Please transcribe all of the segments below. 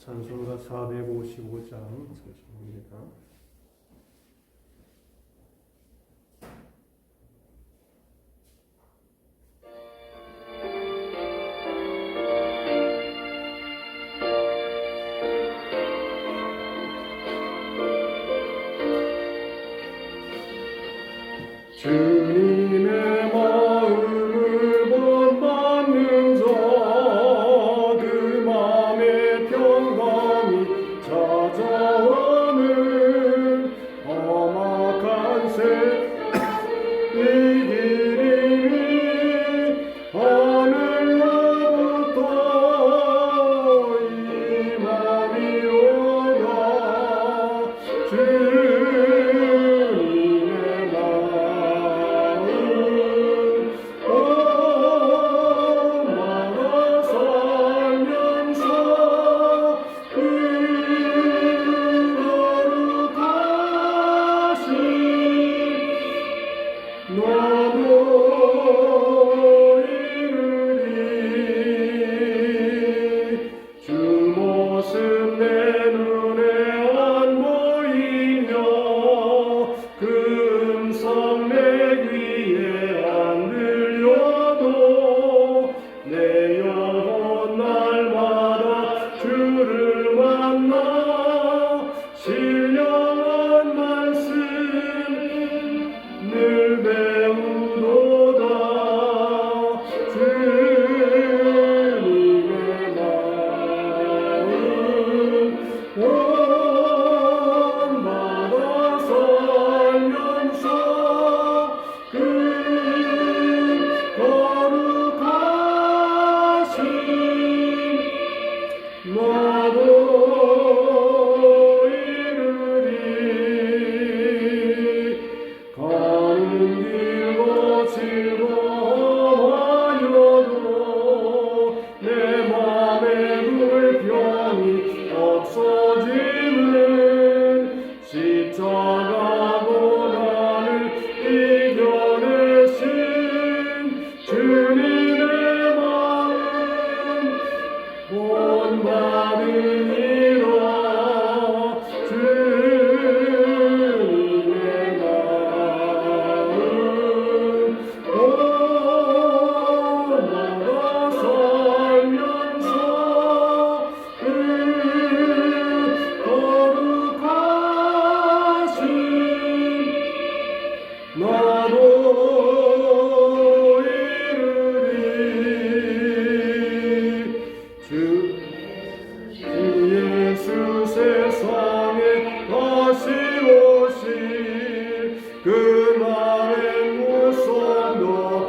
찬송가 455장 찬송입니다. 주님의 마음을 본받는 자 그 마음의 평강이 찾아오는 험악한 이 길이 하늘로부터 임함이로다. 주님의 마음 엄마가 살면서 그 거룩하신 나도 이르리. 주 모습 내 눈에 안 보이며 그 음성 내 귀에 안 들려도 내 영혼 날마다 주를 만나 신령한 말씀 늘 배우도다. 주님의 마음 온마다 살면서 그 거룩하신 나도 이르리. 가는 길과 즐거워하여도 내 맘에 불평이 없어지는 십자가 고난을 이겨내신 주님의 마음 본받으리라. 주님의 마음 온마다 살면서 그 거룩하신 나도 이르리. 주 예수 세상에 다시 오실 그날의 무성도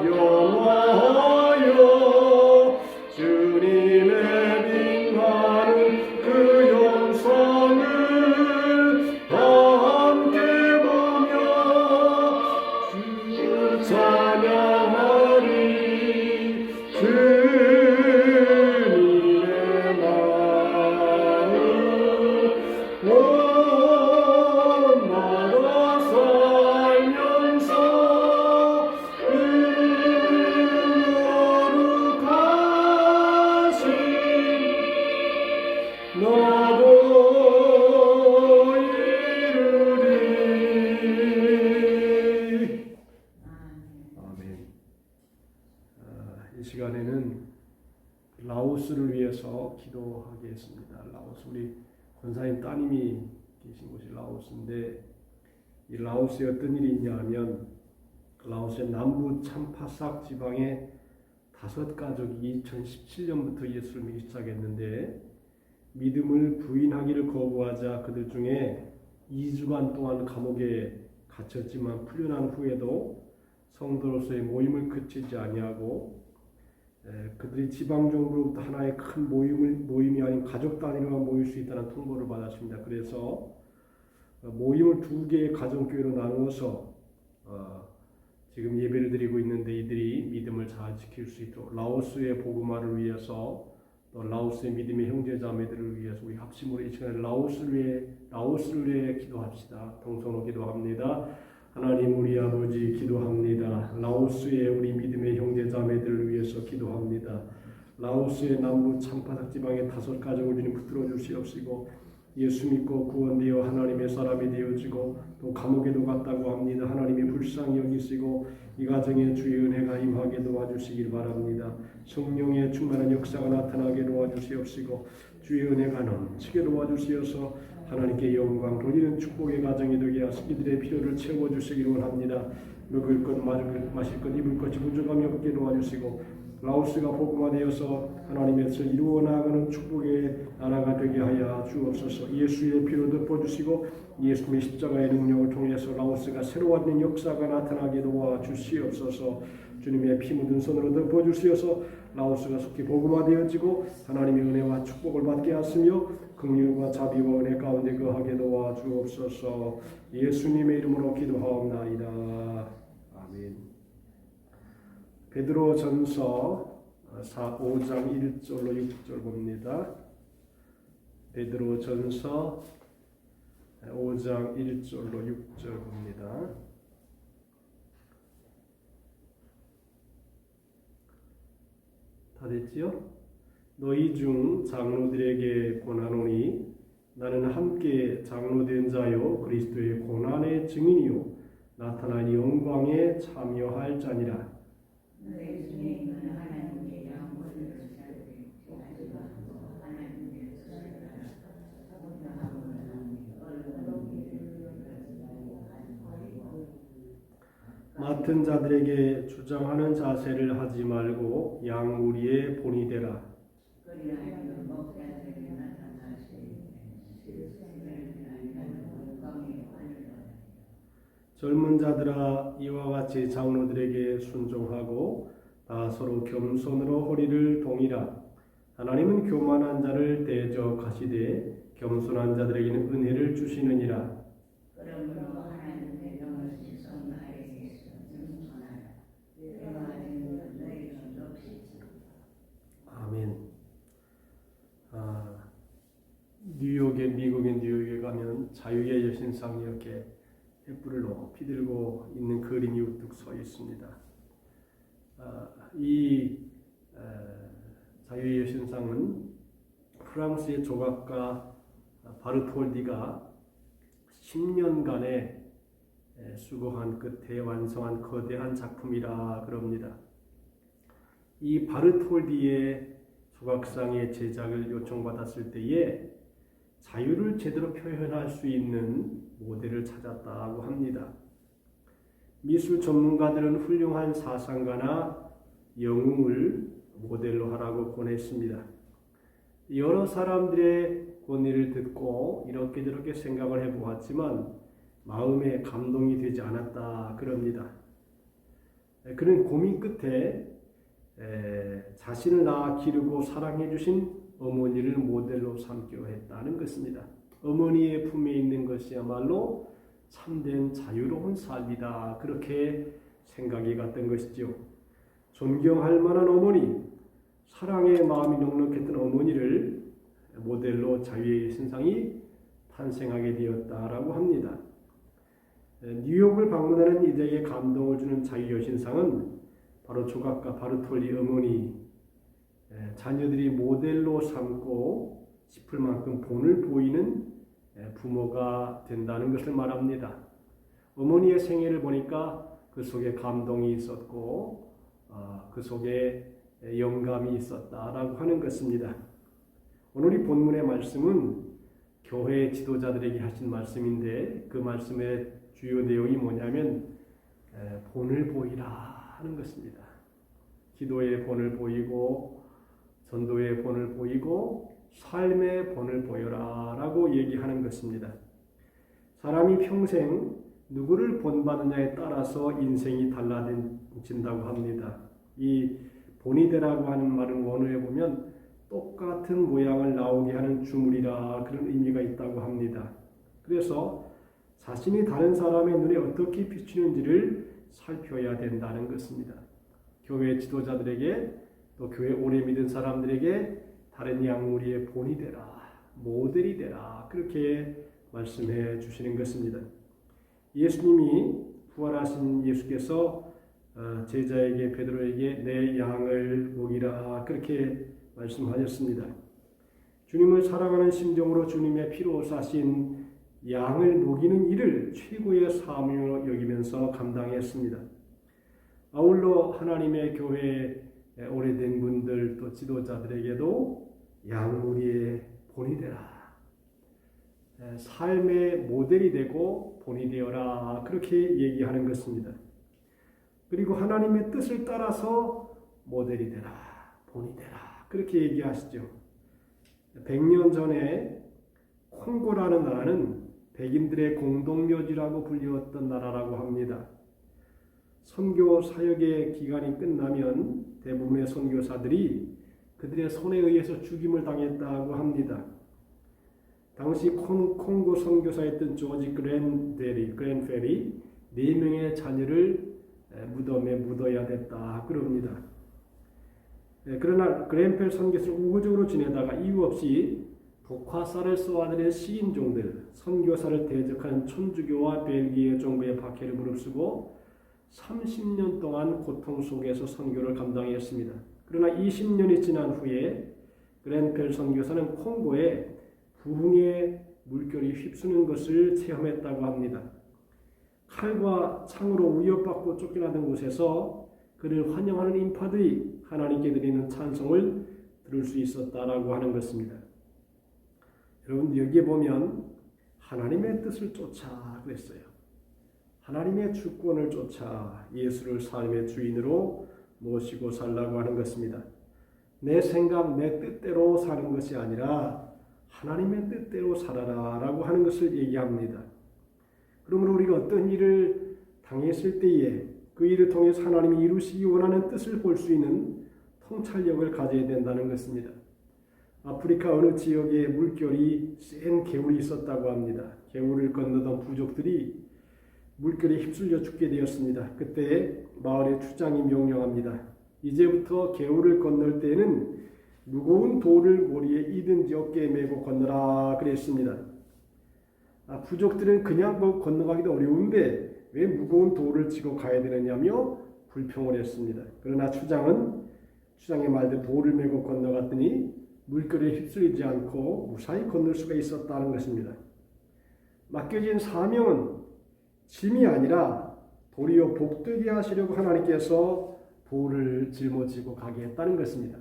변화하여 주님의 빛나는 그 영상을 다 함께 보며 주를 찬양하리. 주님의 마음 온마다 살면서 그 거룩하신 나도 이르리. 아멘. 이 시간에는 라오스를 위해서 기도하겠습니다. 라오스, 우리 권사님 따님이 계신 곳이 라오스인데, 이 라오스에 어떤 일이 있냐 하면 라오스의 남부 참파삭 지방에 5가족이 2017년부터 예수를 믿기 시작했는데 믿음을 부인하기를 거부하자 그들 중에 2주간 동안 감옥에 갇혔지만 풀려난 후에도 성도로서의 모임을 그치지 아니하고 그들이 지방정부로부터 하나의 큰 모임이 아닌 가족 단위로만 모일 수 있다는 통보를 받았습니다. 그래서 모임을 2개의 가정교회로 나누어서 지금 예배를 드리고 있는데 이들이 믿음을 잘 지킬 수 있도록 라오스의 복음화를 위해서 또 라오스의 믿음의 형제자매들을 위해서 우리 합심으로 이 시간에 라오스를 위해 기도합시다. 동성로 기도합니다. 하나님 우리 아버지 기도합니다. 라오스의 우리 믿음의 형제자매들을 위해서 기도합니다. 라오스의 남부 참파닥 지방의 5가족을 주님 붙들어 주시옵시고 예수 믿고 구원되어 하나님의 사람이 되어지고 또 감옥에도 갔다고 합니다. 하나님이 불쌍히 여기시고 이 가정에 주의 은혜가 임하게 도와주시길 바랍니다. 성령의 충만한 역사가 나타나게 도와주시옵시고 주의 은혜가 넘치게 도와주시어서 하나님께 영광 돌리는 축복의 가정이 되게 하시고 이들의 필요를 채워주시길 원합니다. 먹을 것, 마실 것, 입을 것이 부족함이 없게 도와주시고 라오스가 복음화되어서 하나님의 뜻을 이루어 나가는 축복의 나라가 되게 하여 주옵소서. 예수의 피로 덮어주시고 예수님의 십자가의 능력을 통해서 라오스가 새로워지는 역사가 나타나게 도와주시옵소서. 주님의 피 묻은 손으로 덮어주시어서 라오스가 속히 복음화되어지고 하나님의 은혜와 축복을 받게 하시며 긍휼과 자비와 은혜 가운데 거하게 도와주옵소서. 예수님의 이름으로 기도하옵나이다. 아멘. 베드로전서 5장 1절로 6절 봅니다. 베드로전서 5장 1절로 6절 봅니다. 다 됐지요? 너희 중 장로들에게 권하노니 나는 함께 장로된 자요 그리스도의 고난의 증인이요 나타난 영광에 참여할 자니라. 너희 중에 있는 하나님께 양보를 살게 하지마. 하나님께 맡은 자들에게 주장하는 자세를 하지 말고 양무리의 본이 되라. 그리하여 목자들에게 나타나시되 실생을 위하여 영광의 관을 젊은 자들아 이와 같이 장로들에게 순종하고 다 서로 겸손으로 허리를 동이라. 하나님은 교만한 자를 대적하시되 겸손한 자들에게는 은혜를 주시느니라. 그러므로 하나님의 영을 지성하에게서 겸손하라. 대화하는 너희는 높이지. 아멘. 미국의 뉴욕에 가면 자유의 여신상이 이렇게 횃불을 높이 들고 있는 그림이 우뚝 서 있습니다. 이 자유의 여신상은 프랑스의 조각가 바르톨디가 10년간의 수고한 끝에 완성한 거대한 작품이라 그럽니다. 이 바르톨디의 조각상의 제작을 요청받았을 때에 자유를 제대로 표현할 수 있는 모델을 찾았다고 합니다. 미술 전문가들은 훌륭한 사상가나 영웅을 모델로 하라고 권했습니다. 여러 사람들의 권위를 듣고 이렇게 저렇게 생각을 해보았지만 마음에 감동이 되지 않았다 그럽니다. 그는 고민 끝에 자신을 낳아 기르고 사랑해 주신 어머니를 모델로 삼기로 했다는 것입니다. 어머니의 품에 있는 것이야말로 참된 자유로운 삶이다. 그렇게 생각이 갔던 것이죠. 존경할 만한 어머니, 사랑의 마음이 넉넉했던 어머니를 모델로 자유의 신상이 탄생하게 되었다라고 합니다. 뉴욕을 방문하는 이들에게 감동을 주는 자유의 신상은 바로 조각가 바르톨리 어머니, 자녀들이 모델로 삼고 싶을 만큼 본을 보이는 부모가 된다는 것을 말합니다. 어머니의 생애를 보니까 그 속에 감동이 있었고 그 속에 영감이 있었다라고 하는 것입니다. 오늘 이 본문의 말씀은 교회 지도자들에게 하신 말씀인데 그 말씀의 주요 내용이 뭐냐면 본을 보이라 하는 것입니다. 기도의 본을 보이고 전도의 본을 보이고 삶의 본을 보여라 라고 얘기하는 것입니다. 사람이 평생 누구를 본받느냐에 따라서 인생이 달라진다고 합니다. 이 본이 되라고 하는 말은 원어에 보면 똑같은 모양을 나오게 하는 주물이라 그런 의미가 있다고 합니다. 그래서 자신이 다른 사람의 눈에 어떻게 비치는지를 살펴야 된다는 것입니다. 교회 지도자들에게 또 교회 오래 믿은 사람들에게 다른 양무리의 본이 되라, 모델이 되라 그렇게 말씀해 주시는 것입니다. 예수님이 부활하신 예수께서 제자에게 베드로에게 내 양을 먹이라 그렇게 말씀하셨습니다. 주님을 사랑하는 심정으로 주님의 피로 사신 양을 먹이는 일을 최고의 사명으로 여기면서 감당했습니다. 아울러 하나님의 교회에 오래된 분들 또 지도자들에게도 양무리의 본이 되라. 삶의 모델이 되고 본이 되어라. 그렇게 얘기하는 것입니다. 그리고 하나님의 뜻을 따라서 모델이 되라. 본이 되라. 그렇게 얘기하시죠. 100년 전에 콩고라는 나라는 백인들의 공동묘지라고 불리웠던 나라라고 합니다. 선교 사역의 기간이 끝나면 대부분의 선교사들이 그들의 손에 의해서 죽임을 당했다고 합니다. 당시 콩고 선교사였던 조지 그랜페리 4명의 자녀를 무덤에 묻어야 됐다 그럽니다. 그러나 그랜펠 선교사를 우호적으로 지내다가 이유 없이 독화살을 쏘아들인 시인종들, 선교사를 대적하는 천주교와 벨기에 정부의 박해를 무릅쓰고 30년 동안 고통 속에서 선교를 감당했습니다. 그러나 20년이 지난 후에 그랜펠 선교사는 콩고에 부흥의 물결이 휩쓰는 것을 체험했다고 합니다. 칼과 창으로 위협받고 쫓겨나던 곳에서 그를 환영하는 인파들이 하나님께 드리는 찬송을 들을 수 있었다라고 하는 것입니다. 여러분 여기에 보면 하나님의 뜻을 쫓아 그랬어요. 하나님의 주권을 쫓아 예수를 삶의 주인으로 모시고 살라고 하는 것입니다. 내 생각, 내 뜻대로 사는 것이 아니라 하나님의 뜻대로 살아라 라고 하는 것을 얘기합니다. 그러므로 우리가 어떤 일을 당했을 때에 그 일을 통해서 하나님이 이루시기 원하는 뜻을 볼 수 있는 통찰력을 가져야 된다는 것입니다. 아프리카 어느 지역에 물결이 센 개울이 있었다고 합니다. 개울을 건너던 부족들이 물결에 휩쓸려 죽게 되었습니다. 그때 마을의 추장이 명령합니다. 이제부터 개울을 건널 때에는 무거운 돌을 머리에 이든지 어깨에 메고 건너라 그랬습니다. 부족들은 그냥 건너가기도 어려운데 왜 무거운 돌을 지고 가야 되느냐며 불평을 했습니다. 그러나 추장의 말대로 돌을 메고 건너갔더니 물결에 휩쓸리지 않고 무사히 건널 수가 있었다는 것입니다. 맡겨진 사명은 짐이 아니라 도리어 복되게 하시려고 하나님께서 돌을 짊어지고 가게 했다는 것입니다.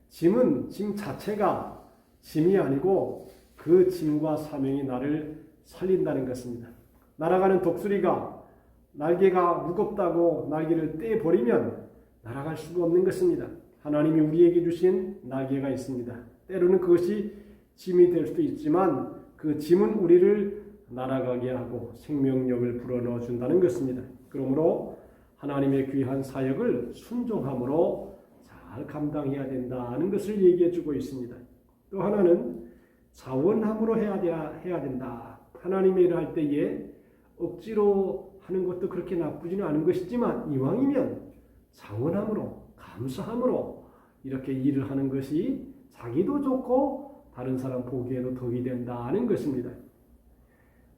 짐은 짐 자체가 짐이 아니고 그 짐과 사명이 나를 살린다는 것입니다. 날아가는 독수리가 날개가 무겁다고 날개를 떼버리면 날아갈 수가 없는 것입니다. 하나님이 우리에게 주신 날개가 있습니다. 때로는 그것이 짐이 될 수도 있지만 그 짐은 우리를 날아가게 하고 생명력을 불어넣어 준다는 것입니다. 그러므로 하나님의 귀한 사역을 순종함으로 잘 감당해야 된다는 것을 얘기해 주고 있습니다. 또 하나는 자원함으로 해야 된다. 하나님의 일을 할 때에 억지로 하는 것도 그렇게 나쁘지는 않은 것이지만 이왕이면 자원함으로 감사함으로 이렇게 일을 하는 것이 자기도 좋고 다른 사람 보기에도 덕이 된다는 것입니다.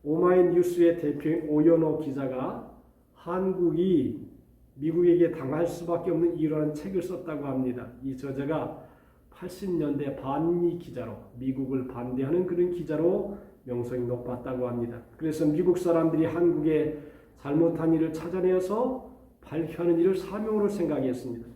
오마이뉴스의 대표인 오연호 기자가 한국이 미국에게 당할 수밖에 없는 이유라는 책을 썼다고 합니다. 이 저자가 80년대 반미 기자로 미국을 반대하는 그런 기자로 명성이 높았다고 합니다. 그래서 미국 사람들이 한국의 잘못한 일을 찾아내서 발표하는 일을 사명으로 생각했습니다.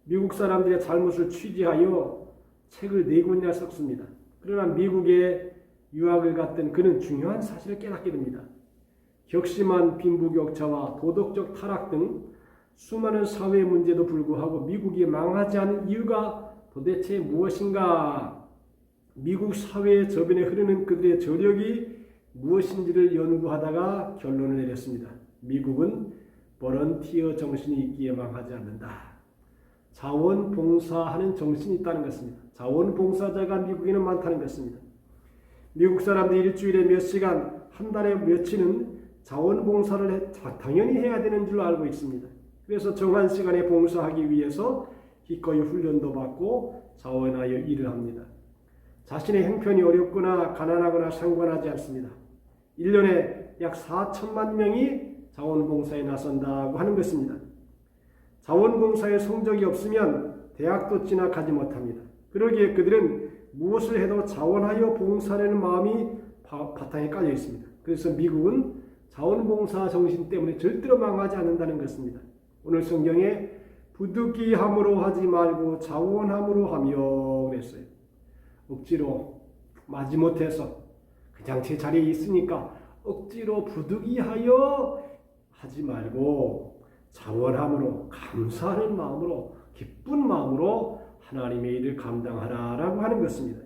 미국 사람들의 잘못을 취재하여 책을 4권이나 썼습니다. 그러나 미국에 유학을 갔던 그는 중요한 사실을 깨닫게 됩니다. 격심한 빈부격차와 도덕적 타락 등 수많은 사회 문제도 불구하고 미국이 망하지 않은 이유가 도대체 무엇인가? 미국 사회의 저변에 흐르는 그들의 저력이 무엇인지를 연구하다가 결론을 내렸습니다. 미국은 버런티어 정신이 있기에 망하지 않는다. 자원봉사하는 정신이 있다는 것입니다. 자원봉사자가 미국에는 많다는 것입니다. 미국 사람들이 일주일에 몇 시간, 한 달에 며칠은 자원봉사를 당연히 해야 되는 줄 알고 있습니다. 그래서 정한 시간에 봉사하기 위해서 기꺼이 훈련도 받고 자원하여 일을 합니다. 자신의 형편이 어렵거나 가난하거나 상관하지 않습니다. 1년에 약 4천만 명이 자원봉사에 나선다고 하는 것입니다. 자원봉사에 성적이 없으면 대학도 진학하지 못합니다. 그러기에 그들은 무엇을 해도 자원하여 봉사하는 마음이 바탕에 깔려 있습니다. 그래서 미국은 자원봉사 정신 때문에 절대로 망하지 않는다는 것입니다. 오늘 성경에 부득이함으로 하지 말고 자원함으로 하며 그랬어요. 억지로 마지못해서 그냥 제 자리에 있으니까 억지로 부득이하여 하지 말고 자원함으로 감사하는 마음으로 기쁜 마음으로 하나님의 일을 감당하라라고 하는 것입니다.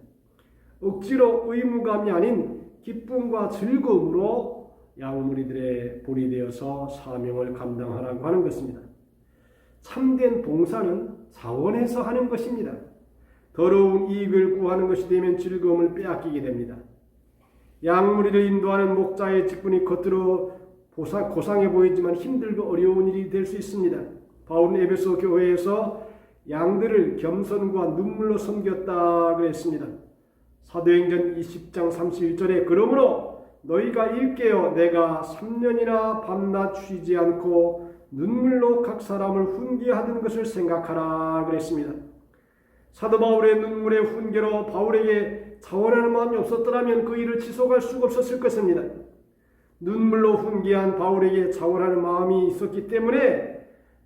억지로 의무감이 아닌 기쁨과 즐거움으로 양무리들의 본이 되어서 사명을 감당하라고 하는 것입니다. 참된 봉사는 자원해서 하는 것입니다. 더러운 이익을 구하는 것이 되면 즐거움을 빼앗기게 됩니다. 양무리를 인도하는 목자의 직분이 겉으로 고상해 보이지만 힘들고 어려운 일이 될 수 있습니다. 바울은 에베소 교회에서 양들을 겸손과 눈물로 섬겼다 그랬습니다. 사도행전 20장 31절에 그러므로 너희가 일깨어 내가 3년이나 밤낮 쉬지 않고 눈물로 각 사람을 훈계하던 것을 생각하라 그랬습니다. 사도 바울의 눈물의 훈계로 바울에게 자원하는 마음이 없었더라면 그 일을 지속할 수가 없었을 것입니다. 눈물로 훈계한 바울에게 자원하는 마음이 있었기 때문에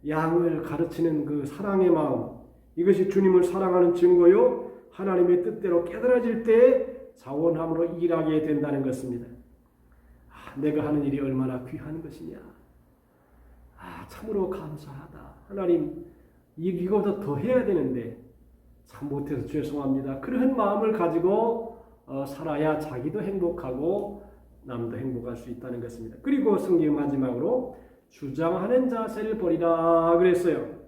양을 가르치는 그 사랑의 마음, 이것이 주님을 사랑하는 증거요 하나님의 뜻대로 깨달아질 때 자원함으로 일하게 된다는 것입니다. 내가 하는 일이 얼마나 귀한 것이냐. 참으로 감사하다. 하나님 이거보다 더 해야 되는데 참 못해서 죄송합니다. 그런 마음을 가지고 살아야 자기도 행복하고 남도 행복할 수 있다는 것입니다. 그리고 성경 마지막으로 주장하는 자세를 버리라 그랬어요.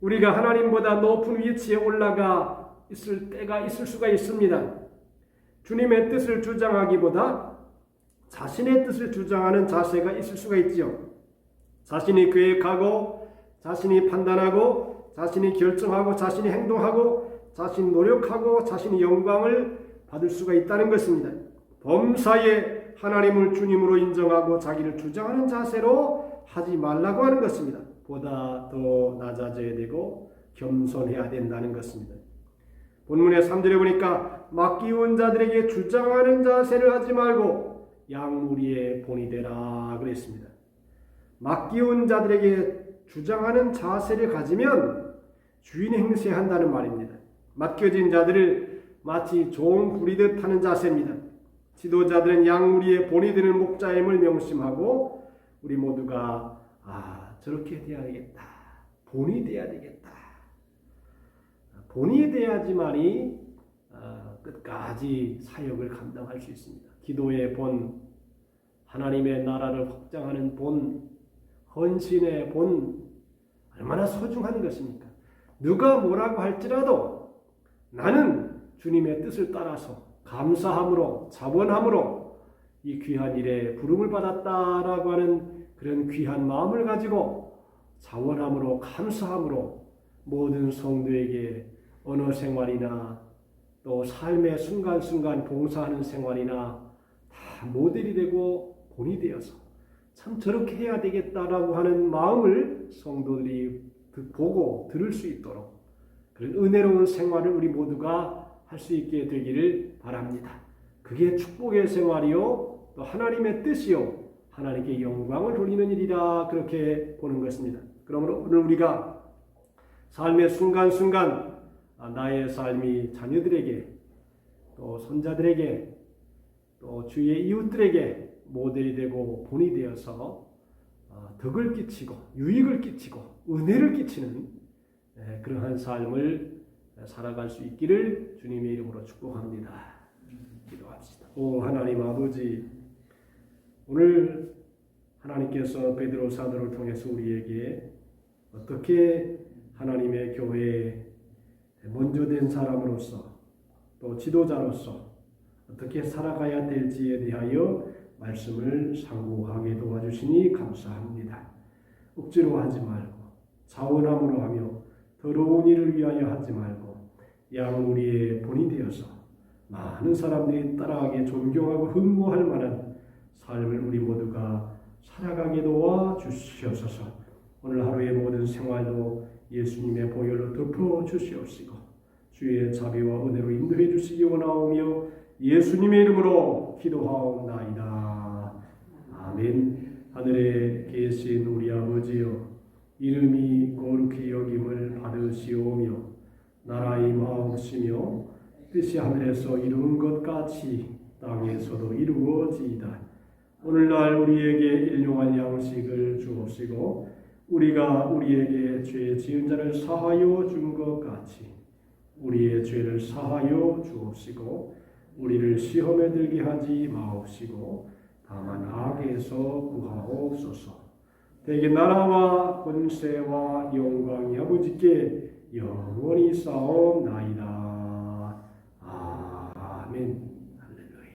우리가 하나님보다 높은 위치에 올라가 있을 때가 있을 수가 있습니다. 주님의 뜻을 주장하기보다 자신의 뜻을 주장하는 자세가 있을 수가 있지요. 자신이 계획하고 자신이 판단하고 자신이 결정하고 자신이 행동하고 자신이 노력하고 자신이 영광을 받을 수가 있다는 것입니다. 범사에 하나님을 주님으로 인정하고 자기를 주장하는 자세로 하지 말라고 하는 것입니다. 보다 더 낮아져야 되고 겸손해야 된다는 것입니다. 본문의 3절에 보니까 맡기운 자들에게 주장하는 자세를 하지 말고 양무리의 본이 되라 그랬습니다. 맡기운 자들에게 주장하는 자세를 가지면 주인 행세한다는 말입니다. 맡겨진 자들을 마치 종 부리듯 하는 자세입니다. 지도자들은 양무리의 본이 되는 목자임을 명심하고 우리 모두가 저렇게 돼야 되겠다. 본이 돼야 되겠다. 본이 돼야지만이 끝까지 사역을 감당할 수 있습니다. 기도의 본, 하나님의 나라를 확장하는 본, 헌신의 본, 얼마나 소중한 것입니까? 누가 뭐라고 할지라도 나는 주님의 뜻을 따라서 감사함으로 자원함으로 이 귀한 일에 부름을 받았다라고 하는 그런 귀한 마음을 가지고 자원함으로 감사함으로 모든 성도에게 언어 생활이나 또 삶의 순간순간 봉사하는 생활이나 다 모델이 되고 본이 되어서 참 저렇게 해야 되겠다라고 하는 마음을 성도들이 보고 들을 수 있도록 그런 은혜로운 생활을 우리 모두가 할 수 있게 되기를 바랍니다. 그게 축복의 생활이요 또 하나님의 뜻이요 하나님께 영광을 돌리는 일이라 그렇게 보는 것입니다. 그러므로 오늘 우리가 삶의 순간순간 나의 삶이 자녀들에게 또 손자들에게 또 주위의 이웃들에게 모델이 되고 본이 되어서 덕을 끼치고 유익을 끼치고 은혜를 끼치는 그러한 삶을 살아갈 수 있기를 주님의 이름으로 축복합니다. 기도합시다. 오 하나님 아버지, 오늘 하나님께서 베드로 사도를 통해서 우리에게 어떻게 하나님의 교회에 먼저 된 사람으로서 또 지도자로서 어떻게 살아가야 될지에 대하여 말씀을 상고하게 도와주시니 감사합니다. 억지로 하지 말고 자원함으로 하며 더러운 일을 위하여 하지 말고 양무리의 본이 되어서 많은 사람들이 따라가게 존경하고 흠모할 만한 삶을 우리 모두가 살아가게 도와주시옵소서. 오늘 하루의 모든 생활도 예수님의 보혈로 덮어 주시옵시고 주의 자비와 은혜로 인도해 주시기 원하오며 예수님의 이름으로 기도하옵나이다. 아멘. 하늘에 계신 우리 아버지여, 이름이 거룩히 여김을 받으시오며 나라가 임하옵시며 뜻이 하늘에서 이루는 것 같이 땅에서도 이루어지이다. 오늘날 우리에게 일용할 양식을 주옵시고 우리가 우리에게 죄 지은 자를 사하여 준 것 같이 우리의 죄를 사하여 주옵시고 우리를 시험에 들게 하지 마옵시고 다만 악에서 구하옵소서. 대개 나라와 권세와 영광이 아버지께 영원히 쌓옵나이다. 아멘.